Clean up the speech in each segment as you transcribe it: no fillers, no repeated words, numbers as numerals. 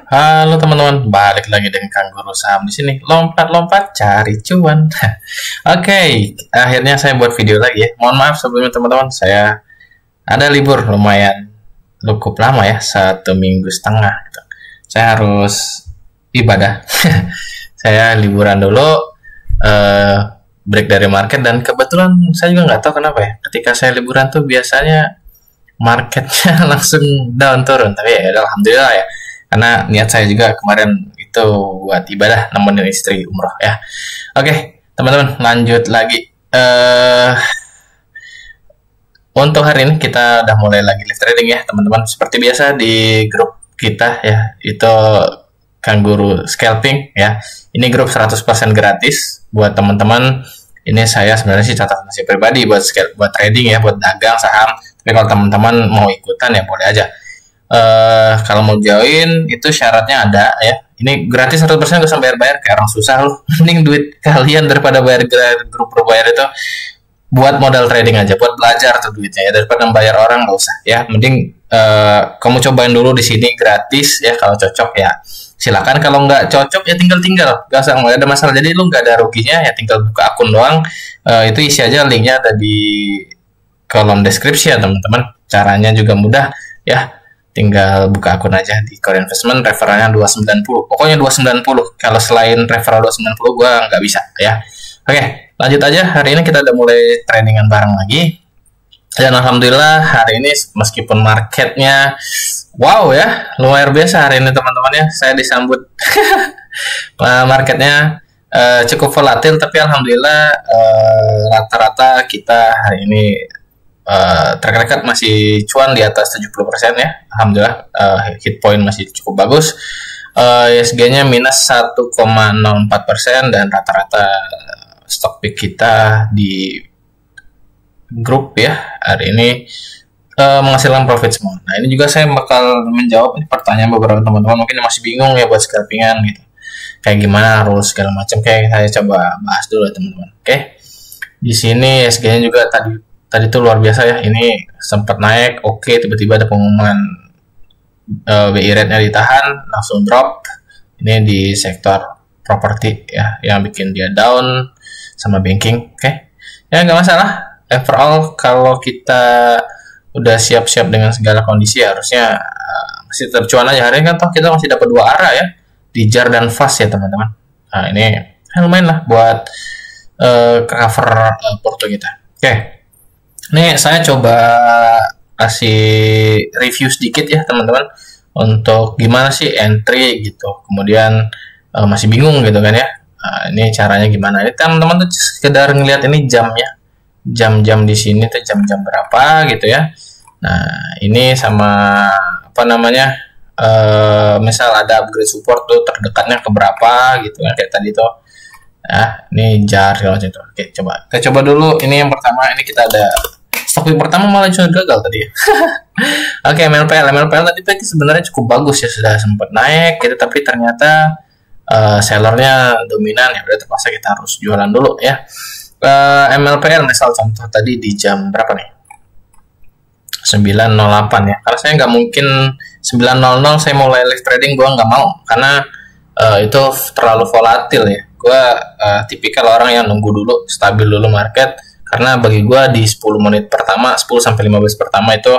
Halo teman-teman, balik lagi dengan Kang Guru Saham di sini. Lompat-lompat cari cuan. Oke, akhirnya saya buat video lagi ya. Mohon maaf sebelumnya teman-teman, saya ada libur lumayan cukup lama ya, 1,5 minggu gitu. Saya harus ibadah. Saya liburan dulu, break dari market, dan kebetulan saya juga nggak tahu kenapa ya. Ketika saya liburan tuh biasanya marketnya langsung down turun. Tapi ya alhamdulillah ya, karena niat saya juga kemarin itu buat ibadah nemenin istri umroh ya. Oke teman-teman, lanjut lagi. Untuk hari ini kita udah mulai lagi live trading ya teman-teman. Seperti biasa di grup kita ya, itu Kang Guru Scalping ya. Ini grup 100% gratis buat teman-teman. Ini saya sebenarnya sih catatan saya pribadi buat trading ya, buat dagang saham. Tapi kalau teman-teman mau ikutan ya boleh aja. Kalau mau join itu syaratnya ada ya. Ini gratis 100%, gak usah bayar-bayar kayak orang susah loh. Mending duit kalian daripada bayar grup berbayar itu, buat modal trading aja, buat belajar tuh duitnya ya, daripada bayar orang gak usah ya. Mending kamu cobain dulu di sini gratis ya, kalau cocok ya silakan, kalau nggak cocok ya tinggal gak usah, nggak ada masalah. Jadi lu nggak ada ruginya ya, tinggal buka akun doang. Itu isi aja, linknya ada di kolom deskripsi ya teman-teman. Caranya juga mudah ya, tinggal buka akun aja di Core Investment, referralnya 290. Pokoknya 290. Kalau selain referral 290 gua nggak bisa ya. Oke, lanjut aja. Hari ini kita udah mulai tradingan bareng lagi. Dan alhamdulillah hari ini meskipun marketnya wow ya, luar biasa hari ini teman-teman ya. Saya disambut marketnya cukup volatil, tapi alhamdulillah rata-rata kita hari ini track masih cuan di atas 70% ya. Alhamdulillah, hit point masih cukup bagus. ESG-nya minus 1,04%, dan rata-rata stock pick kita di grup ya hari ini menghasilkan profit semua. Nah ini juga saya bakal menjawab pertanyaan beberapa teman-teman mungkin masih bingung ya buat scalpingan gitu, kayak gimana rules segala macam. Kayak saya coba bahas dulu ya teman-teman. Oke, di sini ESG-nya juga tadi tuh luar biasa ya. Ini sempat naik, oke, tiba-tiba ada pengumuman BI rate-nya ditahan, langsung drop. Ini di sektor properti ya, yang bikin dia down, sama banking. Oke, ya nggak masalah. Overall kalau kita udah siap-siap dengan segala kondisi, harusnya masih tercuan aja hari ini kan. Toh kita masih dapat 2 arah ya, di jar dan fast ya teman-teman. Nah ini lumayan lah buat cover porto kita. Oke, ini saya coba kasih review sedikit ya teman-teman, untuk gimana sih entry gitu. Kemudian masih bingung gitu kan ya. Nah, ini caranya gimana? Ini teman-teman tuh sekedar ngelihat ini jamnya, jam-jam di sini tuh jam-jam berapa gitu ya. Nah ini sama apa namanya, misal ada upgrade support tuh terdekatnya ke berapa gitu kan, kayak tadi tuh. Nah ini jar kalau itu. Oke, kita coba dulu. Ini yang pertama, ini kita ada stock pick pertama malah cuma gagal tadi ya. Oke, MLPL tadi sebenarnya cukup bagus ya, sudah sempat naik gitu, tapi ternyata sellernya dominan ya, udah terpaksa kita harus jualan dulu ya. MLPL misal contoh tadi di jam berapa nih, 9.08 ya. Karena saya nggak mungkin 9.00 saya mulai live trading, gue nggak mau, karena itu terlalu volatil ya. Gue tipikal orang yang nunggu dulu, stabil dulu market. Karena bagi gue di 10 menit pertama, 10-15 pertama itu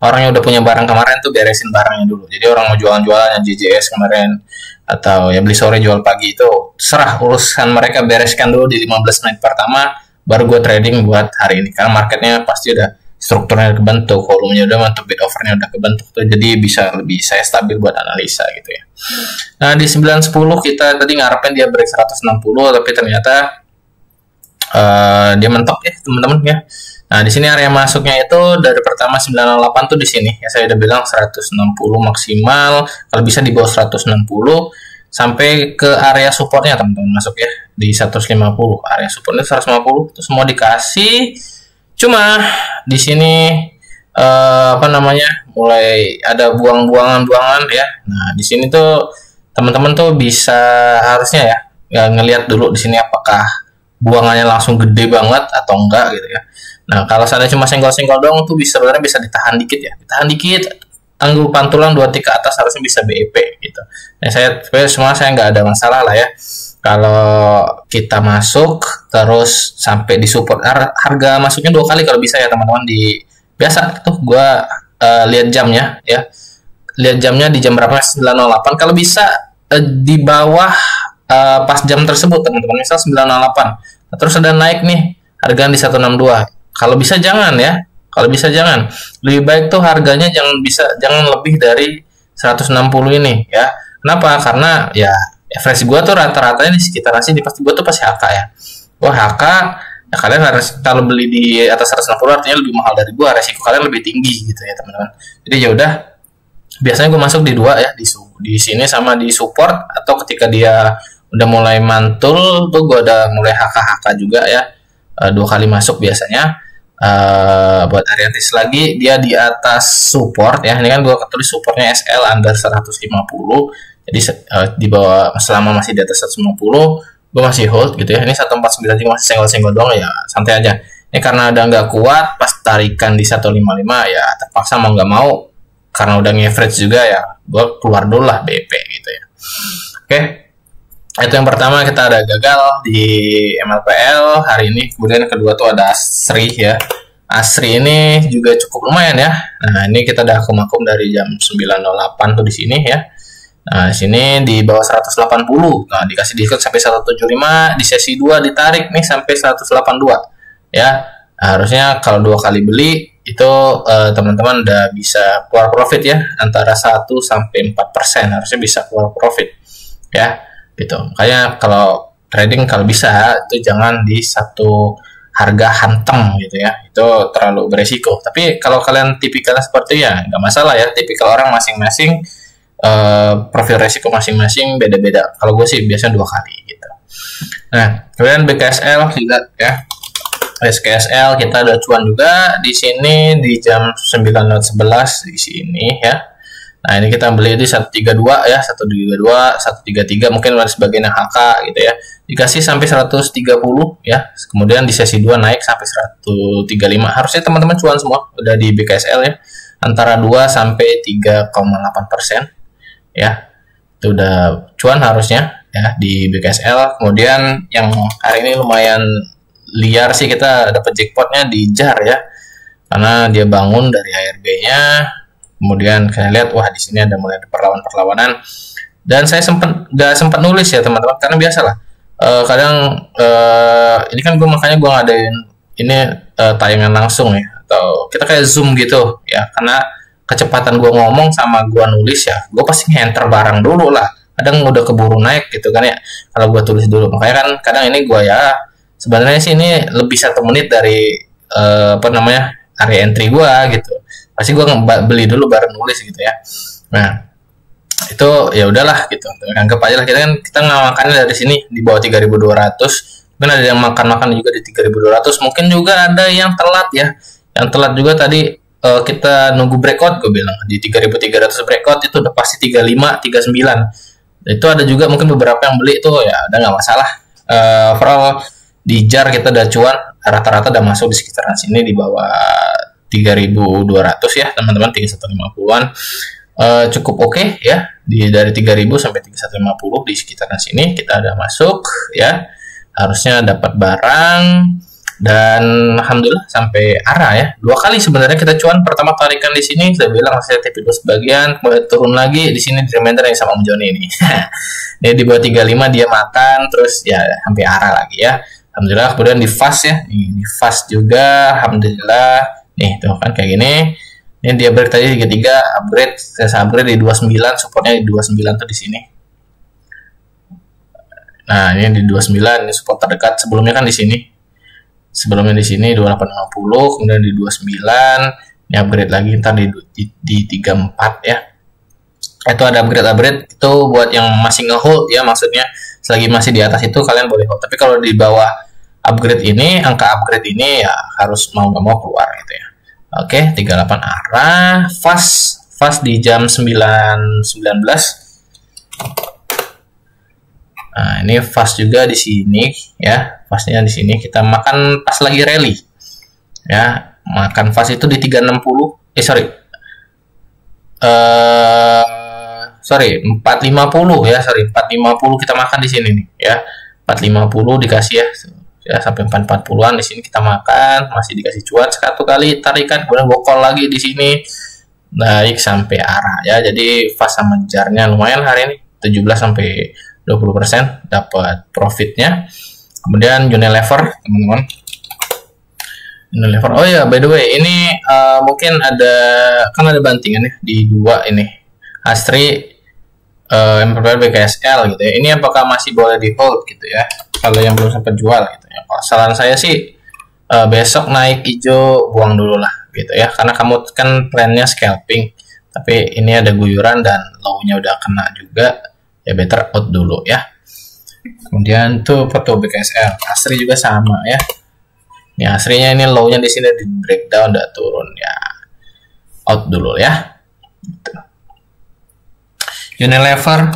orangnya udah punya barang kemarin tuh, beresin barangnya dulu. Jadi orang mau jualan-jualan yang JJS kemarin, atau ya beli sore jual pagi, itu serah urusan mereka, bereskan dulu di 15 menit pertama, baru gue trading buat hari ini. Karena marketnya pasti udah strukturnya kebentuk, volumenya udah bentuk, bid offernya udah kebentuk tuh, jadi bisa lebih saya stabil buat analisa gitu ya. Nah di 9.10 kita tadi ngarepin dia break 160, tapi ternyata dia mentok ya teman-teman ya. Nah di sini area masuknya itu dari pertama 908 tuh di sini ya, saya udah bilang 160 maksimal, kalau bisa di bawah 160 sampai ke area supportnya teman-teman masuk ya di 150. Area supportnya 150 itu semua dikasih, cuma di sini apa namanya, mulai ada buangan ya. Nah di sini tuh teman-teman tuh bisa harusnya ya ngelihat dulu di sini apakah buangannya langsung gede banget atau enggak gitu ya. Nah kalau saya cuma senggol-senggol doang tuh sebenarnya bisa ditahan dikit ya, ditahan dikit, angle pantulang 2 tick ke atas harusnya bisa BEP gitu. Nah, saya nggak ada masalah lah ya. Kalau kita masuk terus sampai di support, harga masuknya 2 kali kalau bisa ya teman-teman. Di biasa tuh gua lihat jamnya ya. Lihat jamnya di jam berapa, 9.08. Kalau bisa di bawah pas jam tersebut teman-teman, misal 9.08. Terus ada naik nih harga di 162. Kalau bisa jangan ya. Kalau bisa jangan. Lebih baik tuh harganya jangan lebih dari 160 ini ya. Kenapa? Karena ya average gua tuh rata-ratanya di sekitaran sini, pasti gua tuh pasti HK ya. Wah, HK ya, kalian harus kalau beli di atas 160 artinya lebih mahal dari gua, resiko kalian lebih tinggi gitu ya teman-teman. Jadi ya udah, biasanya gua masuk di 2 ya, di sini sama di support, atau ketika dia udah mulai mantul tuh gua udah mulai HK juga ya. 2 kali masuk biasanya. Buat Ariantis lagi, dia di atas support ya. Ini kan gue ketulis supportnya SL under 150. Jadi di bawah, selama masih di atas 150 gue masih hold gitu ya. Ini 1493 masih senggol-senggol doang ya, santai aja. Ini karena udah nggak kuat pas tarikan di 155 ya, terpaksa mau nggak mau karena udah nge-average juga ya, gue keluar dulu lah BP gitu ya. Oke. Itu yang pertama, kita ada gagal di MLPL hari ini. Kemudian kedua tuh ada Asri ya. Asri ini juga cukup lumayan ya. Nah, ini kita udah akum-akum dari jam 9.08 tuh di sini ya. Nah, di sini di bawah 180. Nah, dikasih diskon sampai 175, di sesi 2 ditarik nih sampai 182 ya. Nah, harusnya kalau 2 kali beli itu teman-teman udah bisa keluar profit ya, antara 1 sampai 4%. Harusnya bisa keluar profit ya. Gitu. Makanya kalau trading kalau bisa itu jangan di satu harga hantam gitu ya, itu terlalu beresiko. Tapi kalau kalian tipikalnya seperti ya nggak masalah ya, tipikal orang masing-masing, profil resiko masing-masing beda-beda. Kalau gue sih biasanya 2 kali gitu. Nah, kemudian BKSL lihat ya, BKSL kita ada cuan juga di sini di jam 9.11 di sini ya. Nah, ini kita beli di 132 ya, 132, 133, mungkin ada sebagian yang HK gitu ya. Dikasih sampai 130 ya. Kemudian di sesi 2 naik sampai 135. Harusnya teman-teman cuan semua udah di BKSL ya. Antara 2 sampai 3,8% ya. Itu udah cuan harusnya ya di BKSL. Kemudian yang hari ini lumayan liar sih, kita dapat jackpotnya di JAR ya. Karena dia bangun dari ARB-nya. Kemudian kalian lihat, wah di sini ada mulai perlawanan, dan saya nggak sempat nulis ya teman-teman, karena biasalah kadang ini kan makanya gue ngadain ini tayangan langsung ya, atau kita kayak zoom gitu ya, karena kecepatan gue ngomong sama gue nulis ya, gue pasti nge-enter barang dulu lah, kadang udah keburu naik gitu kan ya, kalau gue tulis dulu. Makanya kan kadang ini gue ya sebenarnya sih ini lebih 1 menit dari area entry gue gitu. Pasti gue beli dulu baru nulis gitu ya. Nah, itu ya udahlah gitu. Anggap aja lah, kita nggak makannya dari sini di bawah 3.200. Mungkin ada yang makan juga di 3.200. Mungkin juga ada yang telat ya. Yang telat juga tadi kita nunggu breakout, gue bilang di 3.300 breakout itu udah pasti 35, 39. Itu ada juga mungkin beberapa yang beli itu ya udah nggak masalah. Overall di JAR kita udah cuan, rata-rata udah masuk di sekitaran sini di bawah 3.200 ya teman-teman, 3.150-an. Cukup oke ya, dari 3.000 sampai 3.150 di sekitaran sini kita udah masuk ya, harusnya dapat barang, dan alhamdulillah sampai arah ya. 2 kali sebenarnya kita cuan. Pertama tarikan di sini saya bilang saya TP2 sebagian, kemudian turun lagi di sini di remainder yang sama Om Joni ini. Dia di bawah 35 dia makan, terus ya sampai arah lagi ya. Alhamdulillah. Kemudian di fast ya, di fast juga alhamdulillah. Nih tuh kan kayak gini. Ini dia break tadi 33, upgrade, saya upgrade di 29, supportnya di 29 tuh di sini. Nah, ini di 29, ini support terdekat. Sebelumnya kan di sini. Sebelumnya di sini 2850, kemudian di 29, ini upgrade lagi ntar di 34 ya. Itu ada upgrade itu buat yang masih nge-hold ya, maksudnya selagi masih di atas itu kalian boleh hold. Tapi kalau di bawah upgrade ini, angka upgrade ini ya harus mau nggak mau keluar gitu ya. Oke, 38 arah, fast di jam 9.19. Nah, ini fast juga di sini ya. Fastnya di sini kita makan pas lagi rally. Ya, makan fast itu di 360. sorry 450 ya, sorry 450 kita makan di sini nih ya. 450 dikasih ya sampai 440-an di sini kita makan, masih dikasih cuan satu kali tarikan, kemudian gokol lagi di sini naik sampai arah ya. Jadi fase menjarnya lumayan hari ini 17 sampai 20% dapat profitnya. Kemudian Unilever teman-teman, Unilever, oh ya by the way ini mungkin kan ada bantingan ya di dua ini Astri MPPL BKSL gitu ya. Ini apakah masih boleh di hold gitu ya kalau yang belum sempat jual gitu ya. Kalau saran saya sih besok naik hijau buang dulu lah gitu ya, karena kamu kan plannya scalping, tapi ini ada guyuran dan low-nya udah kena juga ya, better out dulu ya. Kemudian tuh foto BKSL, Asri juga sama ya. Ini Asrinya ini low-nya di sini di breakdown udah turun ya, out dulu ya. Gitu. Unilever,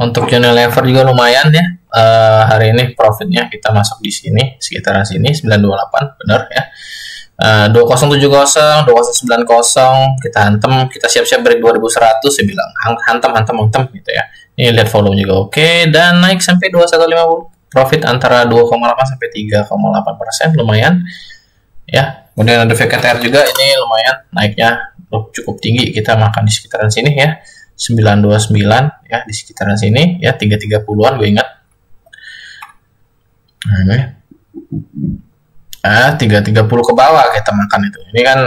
untuk Unilever juga lumayan ya. Hari ini profitnya kita masuk di sini sekitaran sini 928 benar ya. 2070 2090 kita hantem, kita siap-siap break 2100, saya bilang hantem gitu ya. Ini lihat volume juga oke, dan naik sampai 2150, profit antara 2,8 sampai 3,8%, lumayan ya. Kemudian ada VKTR juga, ini lumayan naiknya cukup tinggi, kita makan di sekitaran sini ya 929 ya, di sekitaran sini ya, 330-an gue ingat. Nah, ini 330 ke bawah kita makan itu. Ini kan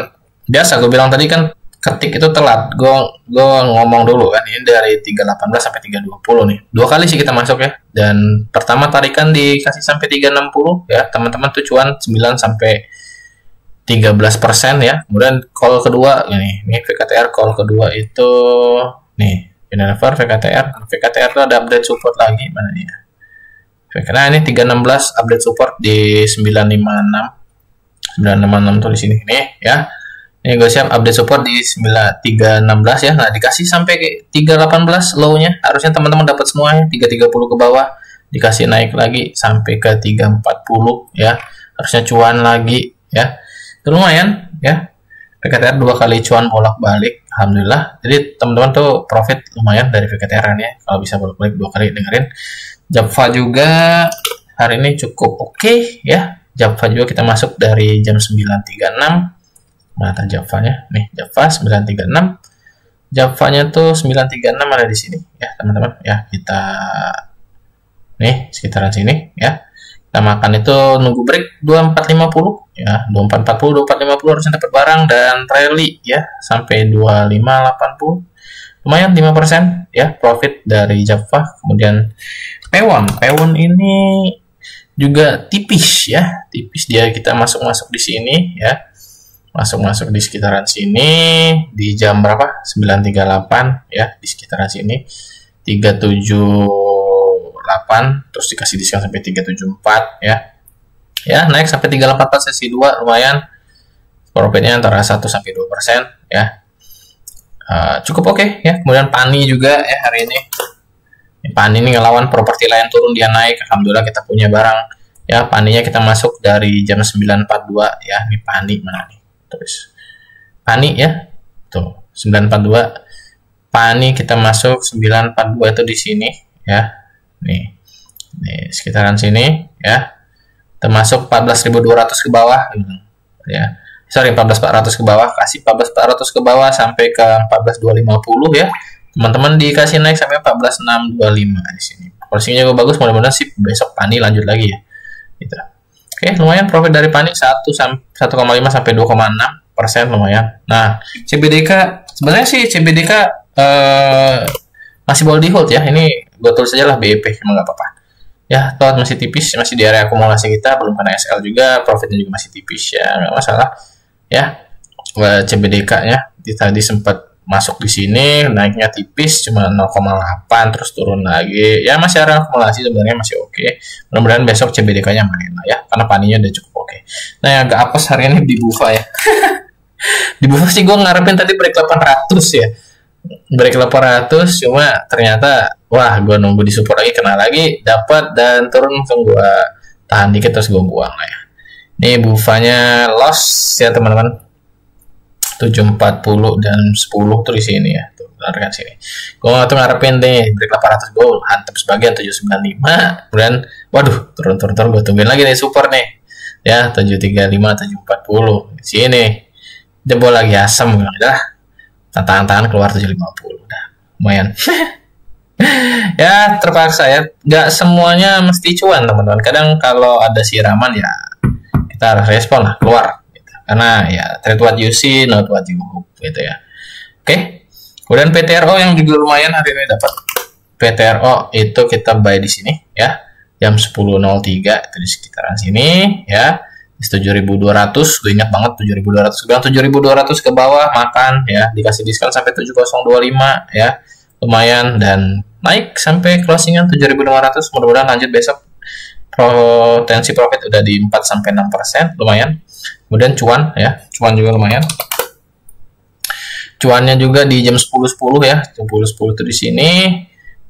biasa gue bilang tadi kan, ketik itu telat. Gue ngomong dulu kan, ini dari 318 sampai 320 nih. Dua kali sih kita masuk ya. Dan pertama tarikan dikasih sampai 360 ya. Teman-teman tuh cuan 9 sampai 13% ya. Kemudian call kedua ini VKTR call kedua itu nih, Unilever VKTR itu ada update support lagi mana nih ya. Nah ini 316 update support di 956 tuh di sini nih ya. Ini gue siap update support di 316 ya. Nah dikasih sampai 318 low-nya, harusnya teman-teman dapat semuanya. 330 ke bawah dikasih naik lagi sampai ke 340 ya, harusnya cuan lagi ya. Itu lumayan ya. VKTR dua kali cuan bolak-balik, alhamdulillah. Jadi teman-teman tuh profit lumayan dari VKTR ya, kalau bisa bolak-balik dua kali. Dengerin Japfa juga hari ini cukup oke ya. Japfa juga kita masuk dari jam 9.36. Mana Japfanya? Nih, Japfa 9.36. Japfanya tuh 9.36 ada di sini ya, teman-teman ya. Kita nih sekitaran sini ya. Kita makan itu nunggu break 2450 ya, 2440 2450 harusnya dapat barang, dan rally ya sampai 2580. Lumayan 5% ya profit dari Japfa. Kemudian Pewon ini juga tipis ya, tipis dia, kita masuk di sini ya, masuk di sekitaran sini di jam berapa, 9.38 ya, di sekitaran sini 378, terus dikasih diskon sampai 374 ya, naik sampai 384 sesi 2, lumayan profitnya antara 1 sampai 2% ya. Cukup oke ya. Kemudian Pani juga ya hari ini. Pani ini ngelawan properti lain turun, dia naik, alhamdulillah kita punya barang ya. Paninya kita masuk dari jam 9.42 ya. Ini Pani mana nih, terus Pani ya tuh 9.42 Pani kita masuk 9.42 itu di sini ya, nih sekitaran sini ya, termasuk 14.200 ke bawah ya, sorry 14.400 ke bawah, kasih 14.400 ke bawah sampai ke 14.250 ya. Teman-teman dikasih naik sampai 14.625 di sini. Posisinya juga bagus, mudah-mudahan sih besok Pani lanjut lagi ya. Gitu. Oke, lumayan profit dari Pani 1,5 sampai 2,6% lumayan. Nah, CBDK sebenarnya sih CBDK masih boleh di hold ya. Ini gue tulis aja lah BEP, emang nggak apa-apa. Ya, toh masih tipis, masih di area akumulasi kita, belum kena SL juga, profitnya juga masih tipis ya, nggak masalah. Ya, CBDK-nya tadi sempat masuk di sini, naiknya tipis cuma 0,8 terus turun lagi ya, masih area akumulasi sebenarnya masih oke. Mudah-mudahan besok CBDK-nya main lah ya, karena Paninya udah cukup oke. Nah yang agak apes hari ini di Bufa ya. Di Bufa sih gue ngarepin tadi break 800 ya, break 800, cuma ternyata wah gue nunggu di support lagi, kena lagi, dapat dan turun, langsung gue tahan dikit terus gue buang lah ya. Ini Bufanya loss ya teman-teman. 740 dan 10 tuh di sini ya. Tuh, kan sini. Gue tuh ngarepin deh break 800 gue hantam sebagian 795, kemudian waduh turun gue tungguin lagi nih super nih. Ya, 735, 740. Di sini jebol lagi asem udah. Tantangan keluar 750 udah. Lumayan. Ya, terpaksa ya. Nggak semuanya mesti cuan, teman-teman. Kadang kalau ada siraman ya kita harus respon lah, keluar. Karena ya trade what you see, not what you hope gitu ya. Oke. Kemudian PTRO yang juga lumayan hari ini dapat. PTRO itu kita buy di sini ya. Jam 10.03 itu di sekitaran sini ya. 7.200, gue ingat banget 7.200. Bilang 7.200 ke bawah makan ya, dikasih diskon sampai 7.025 ya. Lumayan dan naik sampai closingan 7.500. Mudah-mudahan lanjut besok. Potensi profit udah di 4 sampai 6%, lumayan. Kemudian cuan ya, cuan juga lumayan. Cuannya juga di jam 10.10 ya, jam 10.10 itu di sini.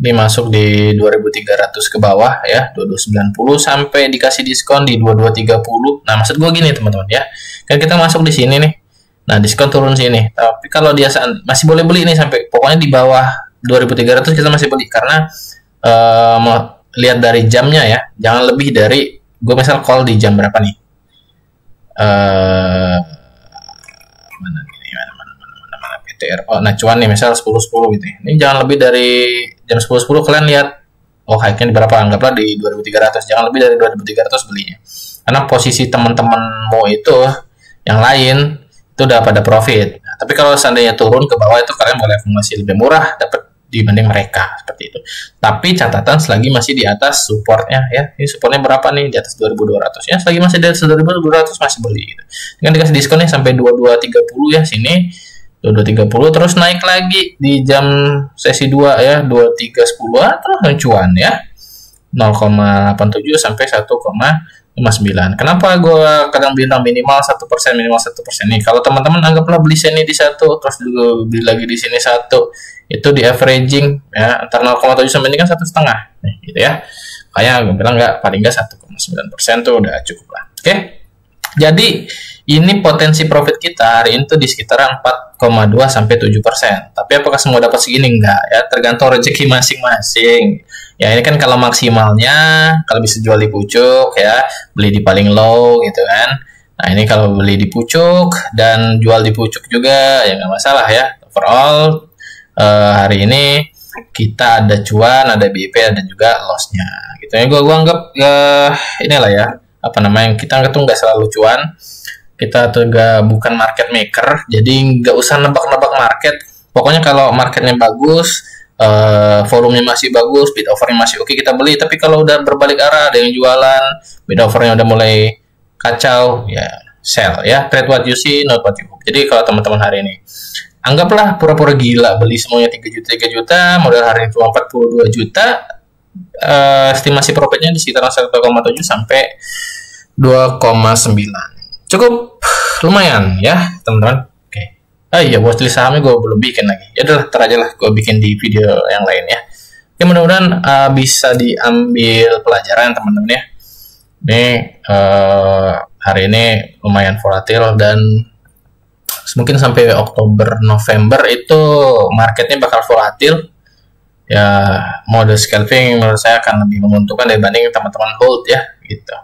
Ini masuk di 2.300 ke bawah ya, 2290 sampai dikasih diskon di 2230. Nah, maksud gue gini teman-teman ya. Kan kita masuk di sini nih. Nah, diskon turun sini. Tapi kalau dia masih boleh beli nih sampai pokoknya di bawah 2.300 kita masih beli karena mau lihat dari jamnya ya. Jangan lebih dari gue misal call di jam berapa nih? Mana PTRO. Nah, cuan nih misal 10.10 gitu ya. Ini jangan lebih dari jam 10.10 kalian lihat oh high-nya di berapa, anggaplah di 2.300. Jangan lebih dari 2.300 belinya. Karena posisi teman-temanmu itu yang lain itu udah pada profit. Nah, tapi kalau seandainya turun ke bawah itu kalian boleh akumulasi lebih murah dapat dibanding mereka seperti itu. Tapi catatan selagi masih di atas supportnya ya. Ini supportnya berapa nih? Di atas 2.200 ya. Selagi masih di atas 2.200 masih beli gitu. Dengan dikasih diskonnya sampai 2230 ya sini. 2230 terus naik lagi di jam sesi 2 ya 2310 terus cuan ya 0,87 sampai 1,59. Kenapa gue kadang bilang minimal 1% nih? Kalau teman-teman anggaplah beli sini di 1 terus juga beli lagi di sini 1 itu di averaging ya antara 0,7 sampai ini kan 1,5 gitu ya. Kayak gue bilang paling nggak 1,9% tuh udah cukup lah. Oke. Jadi ini potensi profit kita hari ini tuh di sekitaran 4,2 sampai 7%. Tapi apakah semua dapat segini? Enggak ya, tergantung rezeki masing-masing. Ya ini kan kalau maksimalnya kalau bisa jual di pucuk ya, beli di paling low gitu kan. Nah ini kalau beli di pucuk dan jual di pucuk juga ya nggak masalah ya. Overall hari ini kita ada cuan, ada BIP, ada juga lossnya. Gitu ya. Gue anggap inilah ya apa namanya, kita tuh nggak selalu cuan, kita tuh bukan market maker, jadi nggak usah nebak-nebak market. Pokoknya kalau marketnya bagus, volumenya masih bagus, bid offernya masih oke, kita beli. Tapi kalau udah berbalik arah, ada yang jualan, bid offernya udah mulai kacau, ya sell ya. Trade what you see, not what you hope. Jadi kalau teman-teman hari ini anggaplah pura-pura gila, beli semuanya 3 juta, modal hari ini cuma 42 juta, estimasi profitnya di sekitar 1,7 sampai 2,9. Cukup lumayan ya teman-teman. Oke. Iya, watchlist sahamnya gue belum bikin lagi. Ya udah, ntar aja lah gue bikin di video yang lain ya. Oke, mudah-mudahan bisa diambil pelajaran teman-teman ya. Ini hari ini lumayan volatil dan mungkin sampai Oktober November itu marketnya bakal volatil. Ya mode scalping menurut saya akan lebih menguntungkan dibanding teman-teman hold ya gitu.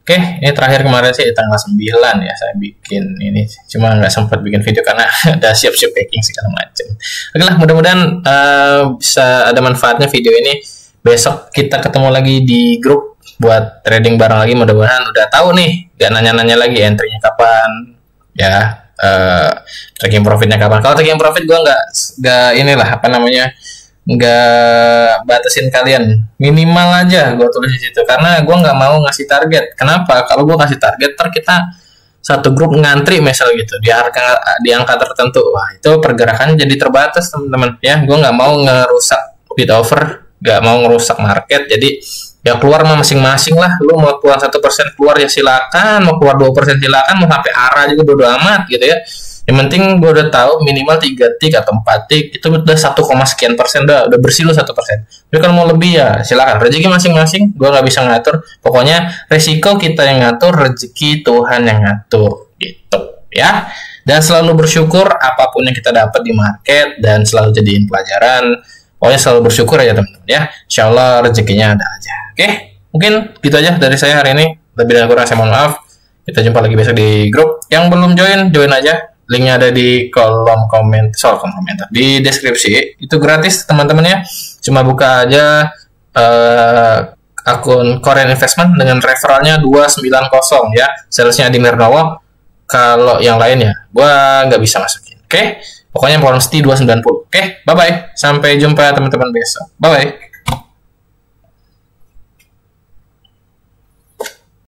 Oke, ini terakhir kemarin sih di tanggal 9 ya saya bikin ini, cuma nggak sempat bikin video karena ada siap-siap packing segala macam. Oke lah, mudah-mudahan bisa ada manfaatnya video ini. Besok kita ketemu lagi di grup buat trading bareng lagi. Mudah-mudahan udah tahu nih, gak nanya-nanya lagi entry-nya kapan ya, tracking profitnya kapan. Kalau tracking profit gue nggak inilah apa namanya, nggak batasin kalian, minimal aja gue tulis di situ karena gue nggak mau ngasih target. Kenapa? Kalau gue kasih target ntar kita satu grup ngantri misal gitu di angka tertentu, wah itu pergerakannya jadi terbatas teman-teman ya. Gue nggak mau ngerusak bid offer, nggak mau ngerusak market. Jadi ya keluar mah masing-masing lah. Lu mau keluar 1% keluar ya silakan, mau keluar 2% silakan, mau sampai arah juga bodo amat gitu ya. Yang penting gue udah tahu minimal 3 tick atau 4 tick itu udah 1, sekian persen, udah bersih lu 1%. Tapi kalau mau lebih ya silakan, rezeki masing-masing, gue nggak bisa ngatur. Pokoknya resiko kita yang ngatur, rezeki Tuhan yang ngatur gitu ya. Dan selalu bersyukur apapun yang kita dapat di market dan selalu jadiin pelajaran. Pokoknya selalu bersyukur aja teman-teman ya. Insya Allah rezekinya ada aja. Oke, mungkin gitu aja dari saya hari ini. Lebih dan kurang saya mohon maaf. Kita jumpa lagi besok di grup. Yang belum join aja. Linknya ada di kolom komentar di deskripsi. Itu gratis teman-teman ya. Cuma buka aja akun Korean Investment dengan referralnya 290 ya. Salesnya Adi Mirnowo. Kalau yang lainnya gua nggak bisa masukin. Oke? Pokoknya mesti 290. Oke? Bye bye. Sampai jumpa teman-teman besok. Bye bye.